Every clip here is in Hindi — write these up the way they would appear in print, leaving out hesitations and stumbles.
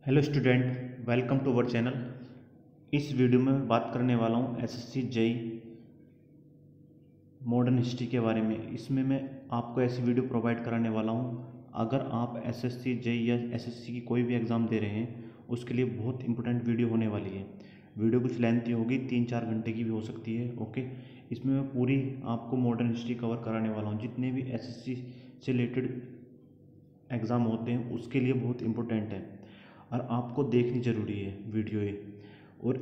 Hello student, welcome to our channel. इस वीडियो में मैं बात करने वाला हूँ एसएससी जेई मॉडर्न हिस्ट्री के बारे में। इसमें मैं आपको ऐसी वीडियो प्रोवाइड कराने वाला हूँ, अगर आप एसएससी जेई या एसएससी की कोई भी एग्ज़ाम दे रहे हैं उसके लिए बहुत इंपॉर्टेंट वीडियो होने वाली है। वीडियो कुछ लेंथी होगी, 3-4 घंटे की भी हो सकती है। ओके, इसमें मैं पूरी आपको मॉडर्न हिस्ट्री कवर कराने वाला हूँ। जितने भी एसएससी से रिलेटेड एग्ज़ाम होते हैं उसके लिए बहुत इम्पोर्टेंट है और आपको देखनी ज़रूरी है वीडियो ये। और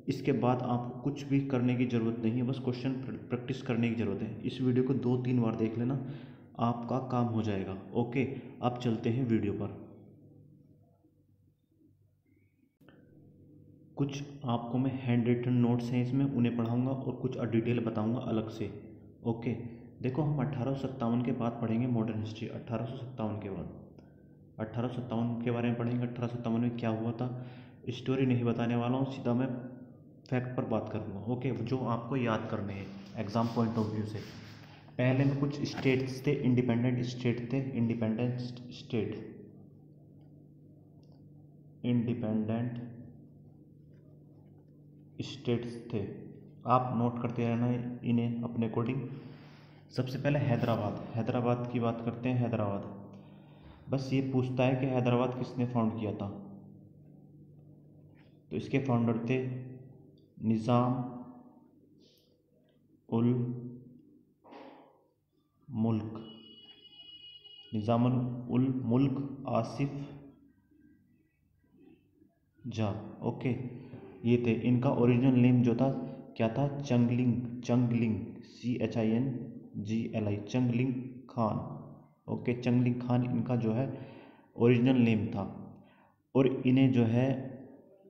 इसके बाद आपको कुछ भी करने की ज़रूरत नहीं है, बस क्वेश्चन प्रैक्टिस करने की ज़रूरत है। इस वीडियो को 2-3 बार देख लेना, आपका काम हो जाएगा। ओके, अब चलते हैं वीडियो पर। कुछ आपको मैं हैंड रिटन नोट्स हैं इसमें, उन्हें पढ़ाऊँगा और कुछ डिटेल बताऊँगा अलग से। ओके, देखो हम 1857 के बाद पढ़ेंगे मॉडर्न हिस्ट्री। 1857 के बाद 1857 के बारे में पढ़ेंगे। 1857 में क्या हुआ था, स्टोरी नहीं बताने वाला हूँ, सीधा मैं फैक्ट पर बात करूँगा। ओके, जो आपको याद करने हैं एग्जाम पॉइंट ऑफ व्यू से। पहले में कुछ स्टेट्स थे, इंडिपेंडेंट स्टेट थे। इंडिपेंडेंट स्टेट्स थे, आप नोट करते रहना इन्हें अपने अकॉर्डिंग। सबसे पहले हैदराबाद की बात करते हैं। हैदराबाद, बस ये पूछता है कि हैदराबाद किसने फाउंड किया था, तो इसके फाउंडर थे निज़ाम उल मुल्क आसिफ जा। ओके, ये थे। इनका ओरिजिनल नेम जो था क्या था, चंगलिंग CHINGLI, चंगलिंग खान। ओके, चंगलिंग खान इनका जो है ओरिजिनल नेम था। और इन्हें जो है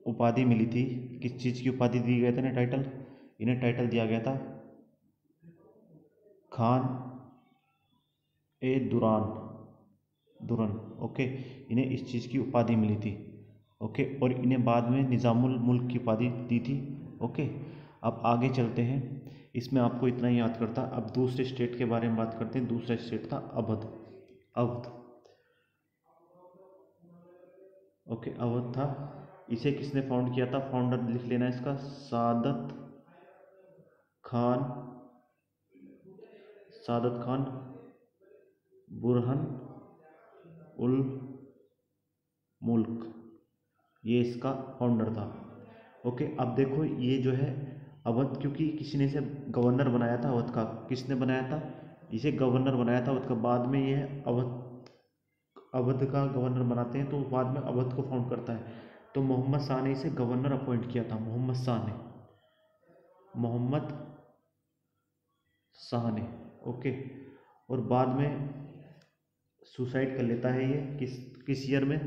उपाधि मिली थी, किस चीज़ की उपाधि दी गई थी, इन्हें टाइटल दिया गया था खान ए दुरन। ओके, इन्हें इस चीज़ की उपाधि मिली थी। ओके, और इन्हें बाद में निज़ामुल मुल्क की उपाधि दी थी। ओके, अब आगे चलते हैं। इसमें आपको इतना ही याद करता। अब दूसरे स्टेट के बारे में बात करते हैं। दूसरा स्टेट था अवध। ओके, अवध था। इसे किसने फाउंड किया था, फाउंडर लिख लेना इसका, सादत खान बुरहन उल मुल्क, ये इसका फाउंडर था। ओके, अब देखो ये जो है अवध, क्योंकि किसी ने इसे गवर्नर बनाया था अवध का। किसने बनाया था, इसे गवर्नर बनाया था अवध का। बाद में ये अवध का गवर्नर बनाते हैं, तो बाद में अवध को फाउंड करता है। तो मोहम्मद शाह ने इसे गवर्नर अपॉइंट किया था। मोहम्मद शाह ने। ओके, और बाद में सुसाइड कर लेता है ये किस ईयर में,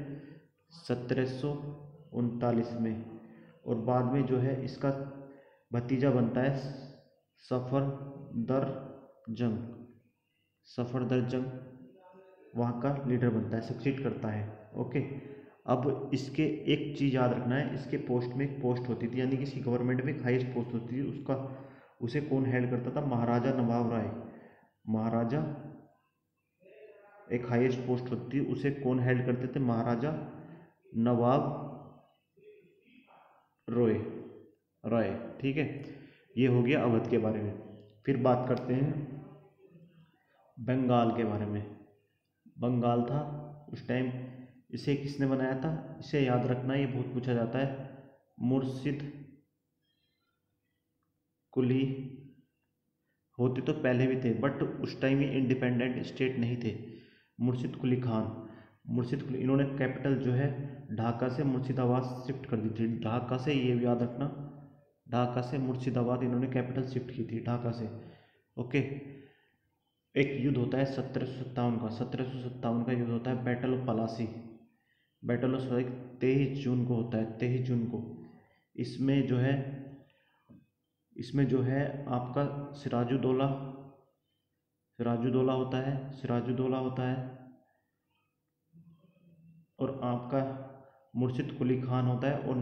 1739 में। और बाद में जो है इसका भतीजा बनता है सफदरजंग, वहाँ का लीडर बनता है, सक्सीड करता है। ओके, अब इसके एक चीज़ याद रखना है, इसके पोस्ट में एक पोस्ट होती थी, यानी कि इसकी गवर्नमेंट में एक हाईएस्ट पोस्ट होती थी। उसे कौन हेल्ड करता था, महाराजा नवाब राय। महाराजा एक हाईएस्ट पोस्ट होती थी, उसे कौन हेल्ड करते थे, महाराजा नवाब राय। ठीक है, ये हो गया अवध के बारे में। फिर बात करते हैं बंगाल के बारे में। बंगाल था उस टाइम, इसे किसने बनाया था, इसे याद रखना, ये बहुत पूछा जाता है। मुर्शिद कुली, होते तो पहले भी थे बट उस टाइम ये इंडिपेंडेंट स्टेट नहीं थे। मुर्शिद कुली खान, इन्होंने कैपिटल जो है ढाका से मुर्शिदाबाद शिफ्ट कर दी थी। ढाका से, ये भी याद रखना, ढाका से मुर्शिदाबाद इन्होंने कैपिटल शिफ्ट की थी, ढाका से। ओके, एक युद्ध होता है 1757 का युद्ध होता है, बैटल ऑफ पलासी। 23 जून को होता है, 23 जून को। इसमें जो है आपका सिराजुद्दौला होता है और आपका मुर्शिद कुली खान होता है और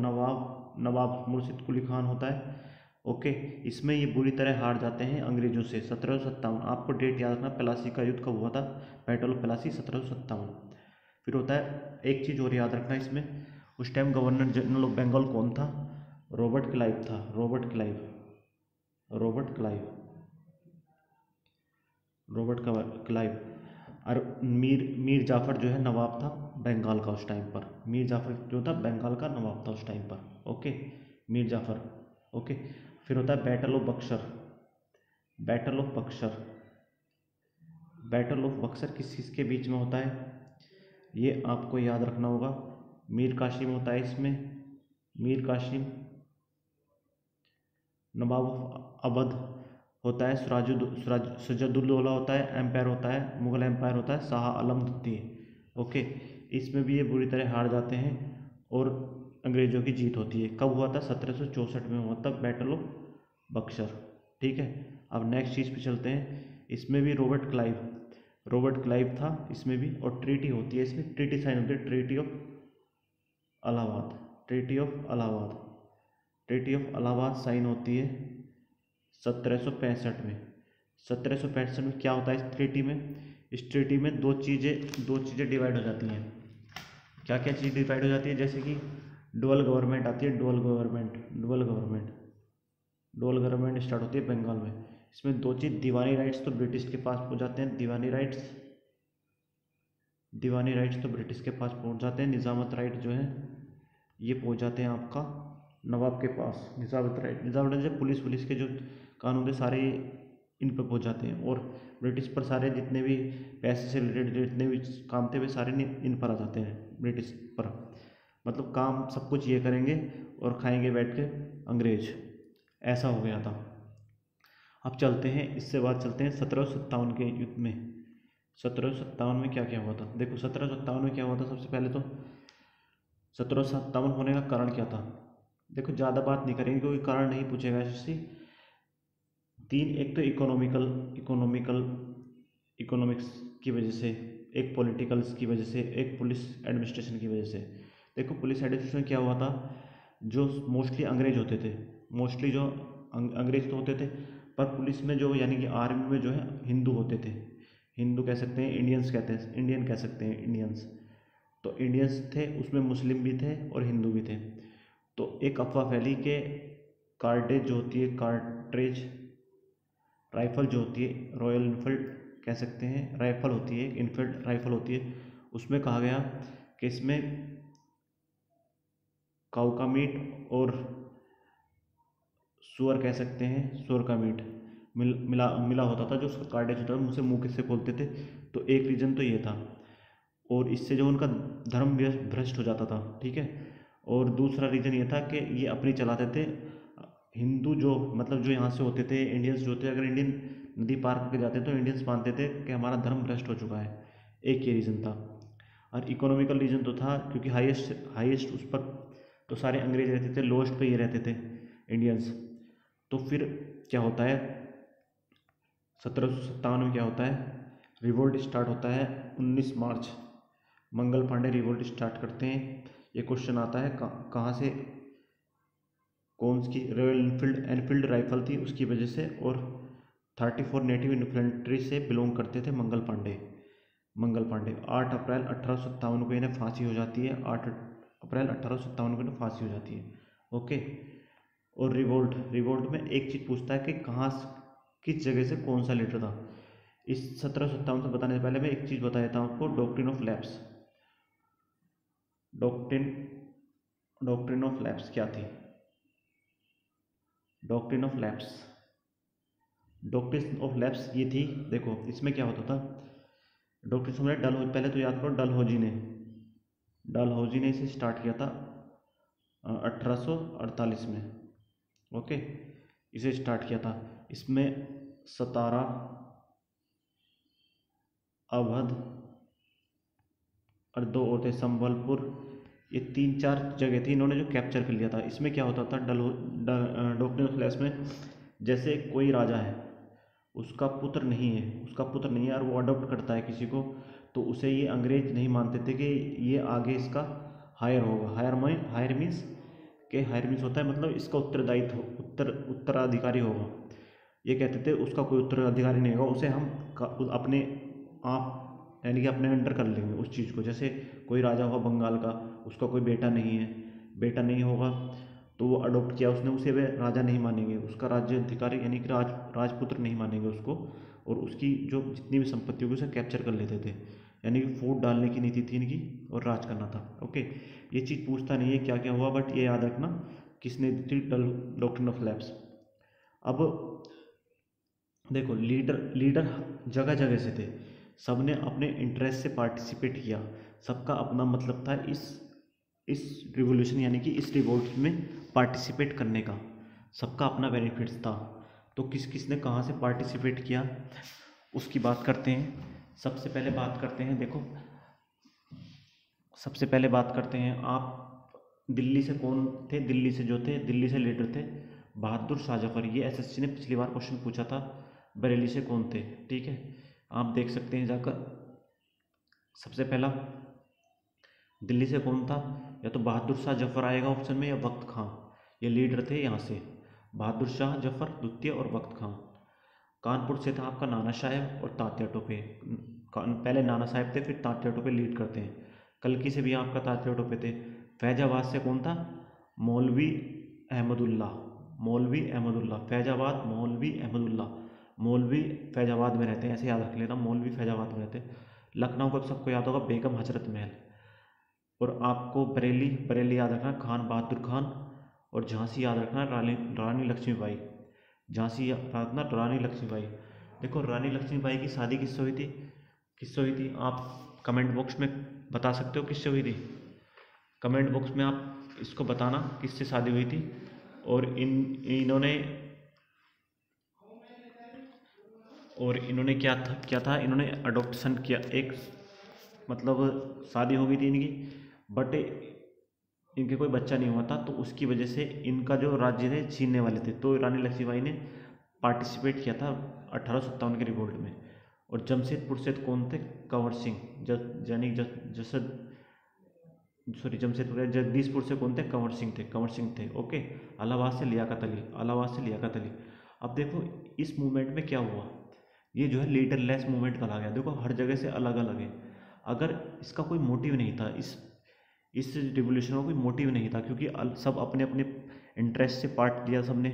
नवाब मुर्शिद कुली खान होता है। ओके, इसमें ये बुरी तरह हार जाते हैं अंग्रेजों से। 1757, आपको डेट याद रखना, प्लासी का युद्ध कब हुआ था, बैटल ऑफ प्लासी 1757। फिर होता है एक चीज़ और याद रखना इसमें, उस time governor general of Bengal कौन था? रॉबर्ट क्लाइव था, Robert Clive, Robert Clive, Robert Clive. और मीर जाफर जो है नवाब था बंगाल का उस टाइम पर। मीर जाफर जो था बंगाल का नवाब था उस टाइम पर। ओके, मीर जाफर। ओके, फिर होता है battle of Buxar. Battle of Buxar, battle of Buxar किस चीज़ के बीच में होता है, ये आपको याद रखना होगा। मीर कासिम होता है इसमें, मीर कासिम। नवाब ऑफ अवध होता है सिराजुद्दौला होता है, एम्पायर होता है, मुगल एम्पायर होता है शाह आलम द्वितीय। ओके, इसमें भी ये बुरी तरह हार जाते हैं और अंग्रेज़ों की जीत होती है। कब हुआ था? 1764 में हुआ था बैटल ऑफ बक्सर। ठीक है, अब नेक्स्ट चीज़ पे चलते हैं। इसमें भी रॉबर्ट क्लाइव था इसमें भी, और ट्रीटी होती है इसमें, ट्रीटी साइन होती है, treaty of Allahabad, treaty of Allahabad, treaty of Allahabad sign होती है 1765 में। 1765 में क्या होता है इस ट्रीटी में? इस ट्रीटी में दो चीज़ें डिवाइड हो जाती हैं। क्या क्या चीज़ डिवाइड हो जाती है? जैसे कि डुअल गवर्नमेंट आती है, डुअल गवर्नमेंट स्टार्ट होती है बंगाल में। इसमें दो चीज़, दीवानी राइट्स तो ब्रिटिश के पास पहुंच जाते हैं, दीवानी राइट्स तो ब्रिटिश के पास पहुंच जाते हैं। निज़ामत राइट जो है ये पहुंच जाते हैं आपका नवाब के पास। निज़ामत राइट जैसे पुलिस के जो कानून थे सारे इन पर पहुंच जाते हैं, और ब्रिटिश पर सारे जितने भी पैसे से रिलेटेड जितने भी काम थे वे सारे इन पर आ जाते हैं, ब्रिटिश पर। मतलब काम सब कुछ ये करेंगे और खाएंगे बैठ के अंग्रेज, ऐसा हो गया था। अब चलते हैं, इससे बाद चलते हैं 1757 के युद्ध में। 1757 में क्या क्या हुआ था? देखो 1757 में क्या हुआ था, सबसे पहले तो 1757 होने का कारण क्या था? देखो ज़्यादा बात नहीं करेंगे क्योंकि कारण नहीं पूछेगा इससे। एक तो इकोनॉमिक्स की वजह से, एक पॉलिटिकल्स की वजह से, एक पुलिस एडमिनिस्ट्रेशन की वजह से। देखो पुलिस एडमिनिस्ट्रेशन में क्या हुआ था, जो मोस्टली अंग्रेज होते थे, मोस्टली जो अंग्रेज तो होते थे, पर पुलिस में जो यानी कि आर्मी में जो है हिंदू होते थे। हिंदू कह सकते हैं, इंडियंस कहते हैं, इंडियन कह सकते हैं, इंडियंस। तो इंडियंस थे, उसमें मुस्लिम भी थे और हिंदू भी थे। तो एक अफवाह फैली कि कार्टेज जो होती है, कार्ट्रेज राइफल जो होती है, रॉयल इनफील्ड कह सकते हैं, राइफल होती है, इनफील्ड राइफल होती है, उसमें कहा गया कि इसमें काऊ का मीट और सुअर कह सकते हैं, सुअर का मीट मिला होता था, जो उसका कार्टेज होता था मुझसे मुँह से खोलते थे। तो एक रीज़न तो ये था, और इससे जो उनका धर्म भ्रष्ट हो जाता था। ठीक है, और दूसरा रीज़न ये था कि ये अपनी चलाते थे। हिंदू जो मतलब जो यहाँ से होते थे, इंडियंस जो थे, अगर इंडियन नदी पार करके जाते तो इंडियंस मानते थे कि हमारा धर्म भ्रष्ट हो चुका है। एक ये रीज़न था। और इकोनॉमिकल रीज़न तो था क्योंकि हाईएस्ट उस पर तो सारे अंग्रेज रहते थे, लोएस्ट पे ये रहते थे इंडियंस। तो फिर क्या होता है 1757 में क्या होता है, रिवोल्ट स्टार्ट होता है 19 मार्च। मंगल पांडे रिवोल्ट स्टार्ट करते हैं। ये क्वेश्चन आता है कहाँ से, कौन सी रॉयल एनफील्ड राइफल थी उसकी वजह से, और 34 नेटिव इन्फेंट्री से बिलोंग करते थे मंगल पांडे। 8 अप्रैल 1857 को इन्हें फांसी हो जाती है। 8 अप्रैल 1857 को इन्हें फांसी हो जाती है। ओके, और रिवोल्ट में एक चीज़ पूछता है कि कहाँ किस जगह से कौन सा लीडर था। इस 1757 से बताने से पहले मैं एक चीज़ बता देता हूँ आपको, doctrine of lapse. Doctrine of lapse क्या थी? डॉक्ट्रिन ऑफ लैप्स ये थी। देखो इसमें क्या होता था, डॉक्ट्रिन ऑफ पहले तो याद करो, डलहौजी ने इसे स्टार्ट किया था 1848 में। ओके, इसे स्टार्ट किया था। इसमें सतारा, अवध और दो और थे, संबलपुर, ये 3-4 जगह थी इन्होंने जो कैप्चर कर लिया था। इसमें क्या होता था डॉक्ट्रिन ऑफ लैप्स में, जैसे कोई राजा है, उसका पुत्र नहीं है और वो अडॉप्ट करता है किसी को, तो उसे ये अंग्रेज नहीं मानते थे कि ये आगे इसका हायर होगा। हायर मीन्स होता है मतलब इसका उत्तरदायित्व उत्तराधिकारी होगा। ये कहते थे उसका कोई उत्तराधिकारी नहीं होगा, उसे हम अपने आप यानी कि अपने अंडर कर लेंगे उस चीज़ को। जैसे कोई राजा हुआ बंगाल का, उसका कोई बेटा नहीं है, बेटा नहीं होगा तो वो अडॉप्ट किया उसने, उसे वे राजा नहीं मानेंगे, उसका राज्य अधिकारी यानी कि राजपुत्र नहीं मानेंगे उसको, और उसकी जो जितनी भी संपत्ति होगी उसे कैप्चर कर लेते थे। यानी कि फूट डालने की नीति थी इनकी और राज करना था। ओके, ये चीज़ पूछता नहीं है क्या क्या हुआ, बट ये याद रखना किसने दी थी, डॉक्ट्रिन ऑफ लैप्स। अब देखो, लीडर लीडर जगह जगह से थे, सबने अपने इंटरेस्ट से पार्टिसिपेट किया, सबका अपना मतलब था इस रिवॉल्यूशन यानी कि इस रिवोल्ट में पार्टिसिपेट करने का, सबका अपना बेनिफिट्स था। तो किस किस ने कहाँ से पार्टिसिपेट किया उसकी बात करते हैं। सबसे पहले बात करते हैं, देखो सबसे पहले बात करते हैं, आप दिल्ली से कौन थे, दिल्ली से जो थे, दिल्ली से लीडर थे बहादुर शाह जफर। ये एसएससी ने पिछली बार क्वेश्चन पूछा था, बरेली से कौन थे, ठीक है, आप देख सकते हैं जाकर। सबसे पहला दिल्ली से कौन था, या तो बहादुर शाह जफर आएगा ऑप्शन में, या वक्त खां, ये लीडर थे यहाँ से, बहादुर शाह जफर द्वितीय और वक्त खां। कानपुर से था आपका नाना साहेब और तात्या टोपे, पहले नाना साहेब थे फिर तात्या टोपे लीड करते हैं। कल्की से भी आपका तात्या टोपे थे। फैजाबाद से कौन था, मौलवी अहमदुल्ला, मौलवी अहमदुल्ला, फैजाबाद मौलवी अहमदुल्ला, मौलवी फैजाबाद में रहते हैं, ऐसे याद रख लेना, मौलवी फैजाबाद में रहते हैं। लखनऊ का तो सबको याद होगा, बेगम हजरत महल। और आपको बरेली, बरेली याद रखना खान बहादुर खान, और झांसी याद रखना रानी लक्ष्मीबाई, झांसी याद रखना रानी लक्ष्मीबाई। देखो रानी लक्ष्मीबाई की शादी किससे हुई थी, किससे हुई थी, आप कमेंट बॉक्स में बता सकते हो किससे हुई थी, कमेंट बॉक्स में आप इसको बताना किससे शादी हुई थी। और इन्होंने क्या था, इन्होंने अडॉप्शन किया, एक मतलब शादी हो गई थी इनकी, बट इनके कोई बच्चा नहीं हुआ था, तो उसकी वजह से इनका जो राज्य थे छीनने वाले थे, तो रानी लक्ष्मीबाई ने पार्टिसिपेट किया था 1857 के रिवोल्ट में। और जमशेदपुर से कौन थे, कंवर सिंह, जमशेदपुर जगदीशपुर से कौन थे, कंवर सिंह थे। ओके, इलाहाबाद से लियाकत अली, इलाहाबाद से लियाकत अली। अब देखो इस मूवमेंट में क्या हुआ, ये जो है लीडरलेस मूवमेंट कहा गया। देखो हर जगह से अलग अलग है, अगर इसका कोई मोटिव नहीं था, इस रिवोल्यूशन का कोई मोटिव नहीं था, क्योंकि सब अपने अपने इंटरेस्ट से पार्ट लिया सबने,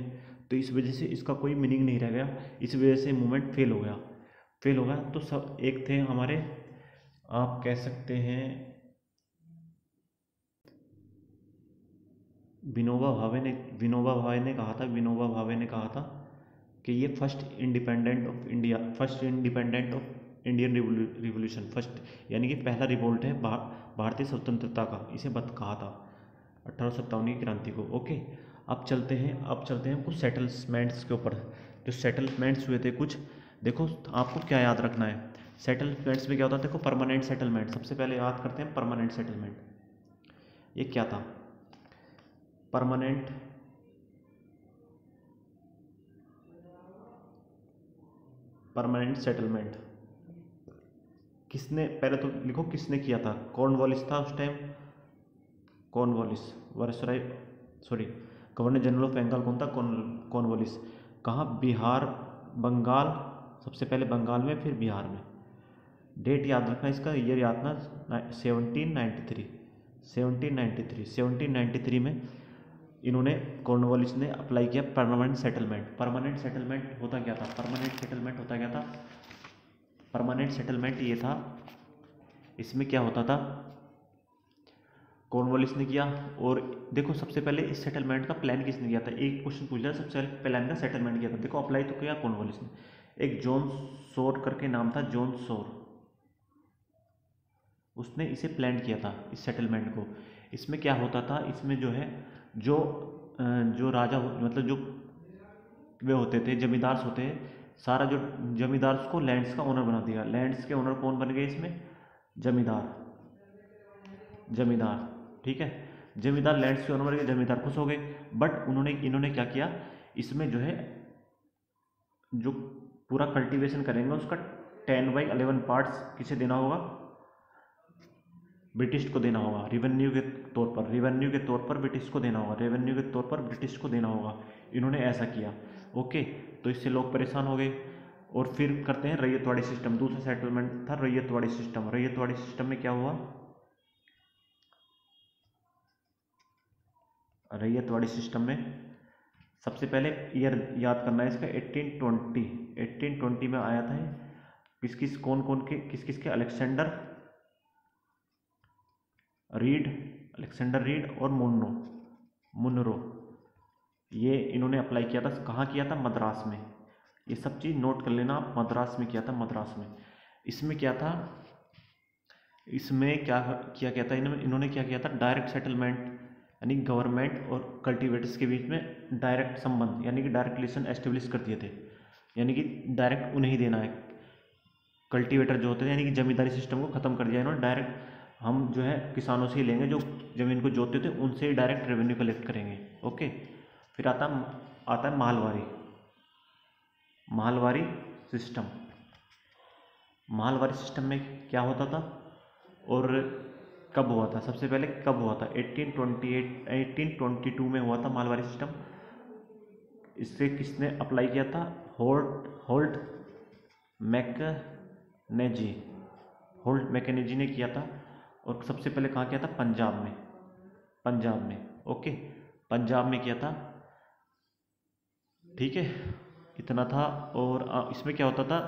तो इस वजह से इसका कोई मीनिंग नहीं रह गया, इस वजह से मूवमेंट फेल हो गया। तो सब एक थे हमारे, आप कह सकते हैं विनोबा भावे ने कहा था कि ये first independent of Indian revolution, first यानी कि पहला रिवोल्ट है भारतीय स्वतंत्रता का, इसे कहा था 1857 की क्रांति को। ओके, अब चलते हैं कुछ सेटलमेंट्स के ऊपर, जो सेटलमेंट्स हुए थे कुछ। देखो आपको क्या याद रखना है, सेटलमेंट्स में क्या होता है, देखो परमानेंट सेटलमेंट, सबसे पहले याद करते हैं परमानेंट सेटलमेंट, ये क्या था, परमानेंट सेटलमेंट किसने, पहले तो लिखो किसने किया था, कॉर्नवालिस था उस time, Cornwallis, viceroy, sorry governor general of Bengal कौन था, कॉर्नवालिस। कहाँ, बिहार, बंगाल, सबसे पहले बंगाल में फिर बिहार में। डेट याद रखना, इसका ईयर याद रखना 1793 में इन्होंने, कॉर्नवालिस ने अप्लाई किया परमानेंट सेटलमेंट। परमानेंट सेटलमेंट होता क्या था, परमानेंट सेटलमेंट ये था, इसमें क्या होता था, कॉर्नवालिस ने किया। और देखो सबसे पहले इस सेटलमेंट का प्लान किसने किया था, एक क्वेश्चन पूछ लिया, सबसे पहले प्लान का सेटलमेंट किया था, देखो अप्लाई तो किया कॉर्नवालिस ने, एक जॉन सोर करके नाम था, जॉन सोर, उसने इसे प्लान किया था इस सेटलमेंट को। इसमें क्या होता था, इसमें जो है जो राजा मतलब जो वे होते थे, जमींदार होते हैं, सारा जो जमींदार को लैंड्स का ओनर बना दिया। लैंड्स के ओनर कौन बन गए इसमें, जमींदार, ठीक है, जमींदार लैंड्स के ओनर बन गए, जमींदार खुश हो गए। बट इन्होंने क्या किया, इसमें जो है जो पूरा कल्टीवेशन करेंगे उसका 10/11 पार्ट्स किसे देना होगा, ब्रिटिश को देना होगा, रिवेन्यू के तौर पर ब्रिटिश को देना होगा, इन्होंने ऐसा किया। ओके, तो इससे लोग परेशान हो गए। और फिर करते हैं रैयतवाड़ी सिस्टम, दूसरा सेटलमेंट था रैयतवाड़ी सिस्टम में क्या हुआ, रैयतवाड़ी सिस्टम में सबसे पहले ईयर याद करना है इसका 1820 में आया था। किस किस कौन कौन के किस किस के अलेक्जेंडर रीड और मुनरो ये इन्होंने अप्लाई किया था। कहाँ किया था? मद्रास में। ये सब चीज़ नोट कर लेना आप, मद्रास में किया था, मद्रास में। इसमें क्या था, इसमें क्या किया गया था, इन्होंने क्या किया था, डायरेक्ट सेटलमेंट यानी गवर्नमेंट और कल्टीवेटर्स के बीच में डायरेक्ट संबंध यानी कि डायरेक्ट रिलेशन एस्टेब्लिश कर दिए थे। यानी कि डायरेक्ट उन्हें ही देना है, कल्टीवेटर जो होते हैं, यानी कि जमींदारी सिस्टम को ख़त्म कर दिया इन्होंने। डायरेक्ट हम जो है किसानों से ही लेंगे, जो ज़मीन को जोतते थे उनसे ही डायरेक्ट रेवेन्यू कलेक्ट करेंगे। ओके। फिर आता है माहलवारी सिस्टम। माहलवारी सिस्टम में क्या होता था और कब हुआ था? सबसे पहले कब हुआ था? 1822 में हुआ था माहलवारी सिस्टम। इससे किसने अप्लाई किया था? होल्ट मैकेनेजी ने किया था। और सबसे पहले कहाँ किया था? पंजाब में। ओके, पंजाब में किया था। ठीक है, इतना था। और इसमें क्या होता था,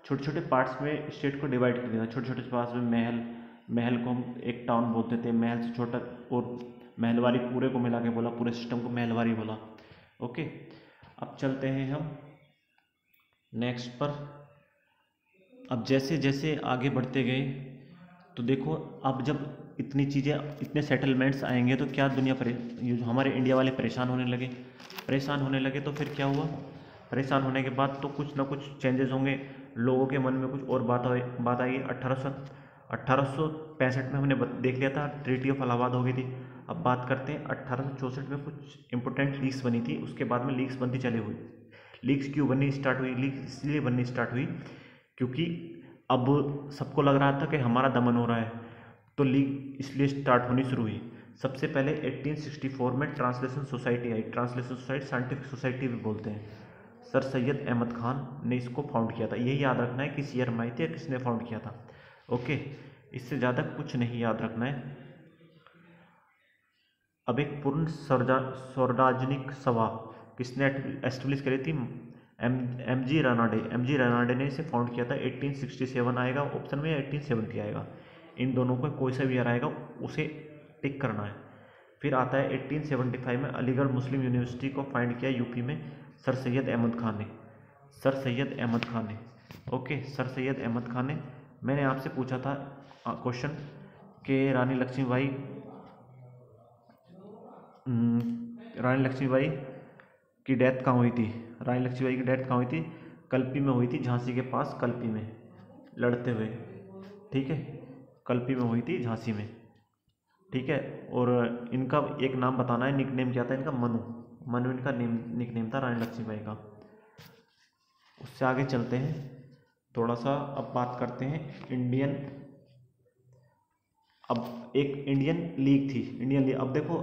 छोटे छोटे पार्ट्स में स्टेट को डिवाइड कर दिया था। छोटे छोटे पार्ट्स में महल को हम एक टाउन बोलते थे, महल से छोटा, और महलवारी पूरे को मिला के बोला, पूरे सिस्टम को महलवारी बोला। ओके, अब चलते हैं हम नेक्स्ट पर। अब जैसे जैसे आगे बढ़ते गए तो देखो, अब जब इतनी चीज़ें, इतने सेटलमेंट्स आएंगे तो क्या दुनिया ये जो हमारे इंडिया वाले परेशान होने लगे। तो फिर क्या हुआ? परेशान होने के बाद तो कुछ ना कुछ चेंजेस होंगे, लोगों के मन में कुछ और बात आई। 1865 में हमने देख लिया था, ट्रीटी ऑफ इलाहाबाद हो गई थी। अब बात करते हैं 1864 में कुछ इंपॉर्टेंट लीक्स बनी थी। उसके बाद में लीक्स बनती चली हुई। लीक्स क्यों बननी स्टार्ट हुई? लीक्स इसलिए बननी स्टार्ट हुई क्योंकि अब सबको लग रहा था कि हमारा दमन हो रहा है, तो लीक इसलिए स्टार्ट होनी शुरू हुई। सबसे पहले 1864 में translation society I. Translation society scientific society भी बोलते हैं। सर सैयद अहमद खान ने इसको फाउंड किया था। यही याद रखना है किस ईयर में आई थी या किसने फाउंड किया था। ओके, इससे ज़्यादा कुछ नहीं याद रखना है। अब एक पूर्ण सार्वजनिक सभा किसने एस्टेब्लिश करी थी? एम जी रानाडे ने इसे फाउंड किया था। 1867 आएगा ऑप्शन में या 1870 आएगा, इन दोनों को कोई सा भी ईयर आएगा उसे टिक करना है। फिर आता है 1875 में अलीगढ़ मुस्लिम यूनिवर्सिटी को फाइंड किया यूपी में सर सैयद अहमद खान ने। ओके, सर सैयद अहमद खान ने। मैंने आपसे पूछा था क्वेश्चन कि रानी लक्ष्मीबाई की डेथ कहाँ हुई थी? रानी लक्ष्मीबाई की डेथ कहाँ हुई थी? कल्पी में हुई थी, झांसी के पास कल्पी में लड़ते हुए। ठीक है, कल्पी में हुई थी, झांसी में। ठीक है, और इनका एक नाम बताना है, निकनेम क्या था इनका? मनु इनका निकनेम था रानी लक्ष्मीबाई का। उससे आगे चलते हैं थोड़ा सा। अब बात करते हैं अब एक इंडियन लीग थी। अब देखो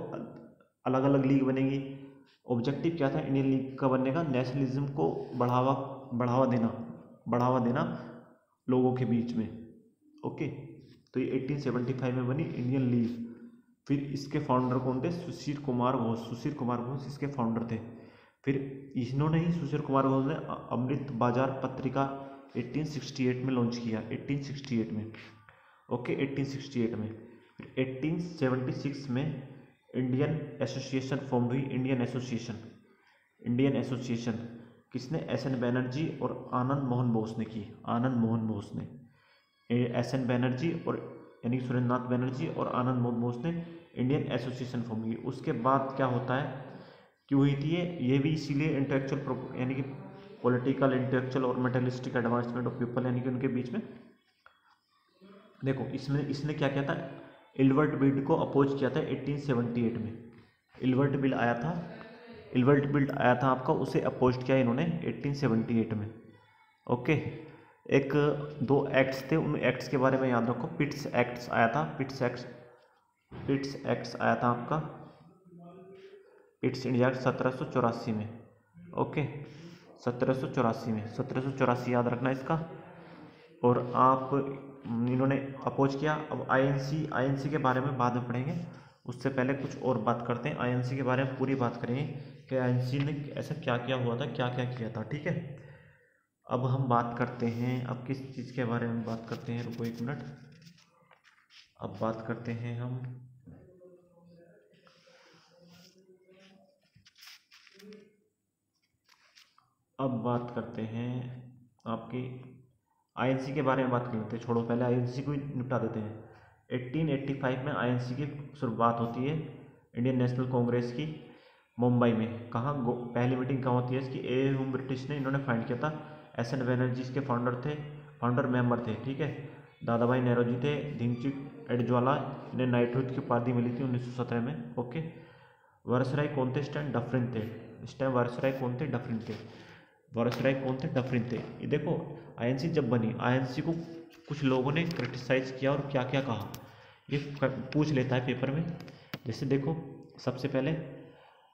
अलग अलग लीग बनेगी। ऑब्जेक्टिव क्या था इंडियन लीग का बनने का? नेशनलिज्म को बढ़ावा देना लोगों के बीच में। ओके, तो ये 1875 में बनी इंडियन लीग। फिर इसके फाउंडर कौन थे? सुशील कुमार घोष इसके फाउंडर थे। फिर इन्होंने ही, सुशील कुमार घोष ने अमृत बाजार पत्रिका 1868 में लॉन्च किया। 1868 में। ओके, 1868 में। फिर 1876 में इंडियन एसोसिएशन फॉर्म हुई। इंडियन एसोसिएशन किसने? एस.एन. बैनर्जी और आनंद मोहन बोस ने की। एस.एन. बैनर्जी और यानी सुरेंद्रनाथ बैनर्जी और आनंद मोहन बोस ने इंडियन एसोसिएशन फॉर्म की। उसके बाद क्या होता है, क्यों हुई थी ये भी इसीलिए इंटेलेक्चुअल यानी कि पॉलिटिकल, इंटेलेक्चुअल और मेटलिस्टिक एडवांसमेंट ऑफ पीपल यानी कि उनके बीच में। देखो इसने क्या किया था? इल्बर्ट बिल को अपोज किया था 1878 में। इल्बर्ट बिल आया था आपका, उसे अपोज किया इन्होंने 1878 में। ओके, एक दो एक्ट्स थे, उन एक्ट्स के बारे में याद रखो। पिट्स एक्ट्स आया था आपका, पिट्स इंडिया 1784 में। ओके, 1784 याद रखना इसका। और आप इन्होंने अपोज किया। अब आईएनसी के बारे में बाद में पढ़ेंगे। उससे पहले कुछ और बात करते हैं, आईएनसी के बारे में पूरी बात करेंगे कि आईएनसी ने ऐसा क्या क्या हुआ था, क्या क्या किया था। ठीक है, अब हम बात करते हैं, अब किस चीज़ के बारे में बात करते हैं, रुको 1 मिनट। अब बात करते हैं हम आपकी आईएनसी के बारे में बात कर लेते हैं। छोड़ो, पहले आईएनसी को ही निपटा देते हैं। 1885 में आईएनसी की शुरुआत होती है, इंडियन नेशनल कांग्रेस की, मुंबई में। कहाँ पहली मीटिंग कहाँ होती है इसकी, ए होम ब्रिटिश ने इन्होंने फाइंड किया था। एस एन बनर्जी इसके फाउंडर मेंबर थे। ठीक है, दादा भाई नेहरू थे, दीनदयाल एडवाला, इन्हें नाइटहुड की उपाधि मिली थी 1917 में। ओके, वायसराय कौन थे इस टाइम, डफरिन थे। इस टाइम वायसराय कौन थे, डफरिन थे। वायसराय कौन थे, डफरिन थे। ये देखो, आईएनसी जब बनी, आईएनसी को कुछ लोगों ने क्रिटिसाइज किया और क्या क्या कहा, ये पूछ लेता है पेपर में। जैसे देखो, सबसे पहले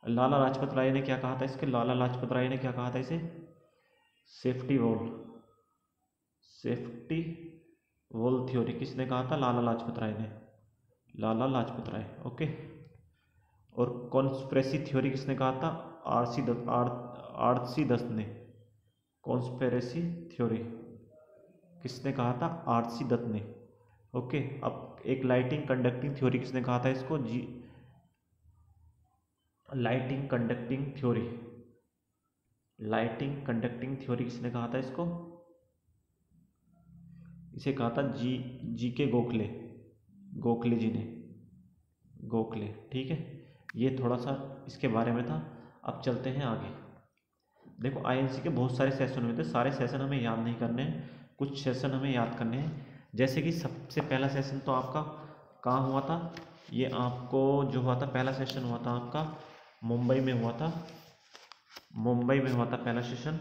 लाला लाजपत राय ने क्या कहा था इसके, लाला लाजपत राय ने क्या कहा था इसे, सेफ्टी वॉल थ्योरी किसने कहा था, लाला लाजपत राय ने, लाला लाजपत राय। ओके, और कॉन्स्पिरेसी थ्योरी किसने कहा था, आरसी दत्त ने। कॉन्स्पिरेसी थ्योरी किसने कहा था, आरसी दत्त ने। ओके, अब एक लाइटिंग कंडक्टिंग थ्योरी किसने कहा था इसको, लाइटिंग कंडक्टिंग थ्योरी किसने कहा था इसको, इसे कहा था जी के गोखले जी ने, गोखले। ठीक है, ये थोड़ा सा इसके बारे में था। अब चलते हैं आगे। देखो, आईएनसी के बहुत सारे सेशन हुए थे, सारे सेशन हमें याद नहीं करने हैं, कुछ सेशन हमें याद करने हैं। जैसे कि सबसे पहला सेशन तो आपका कहाँ हुआ था, ये आपको जो हुआ था, पहला सेशन हुआ था आपका मुंबई में हुआ था, पहला सेशन।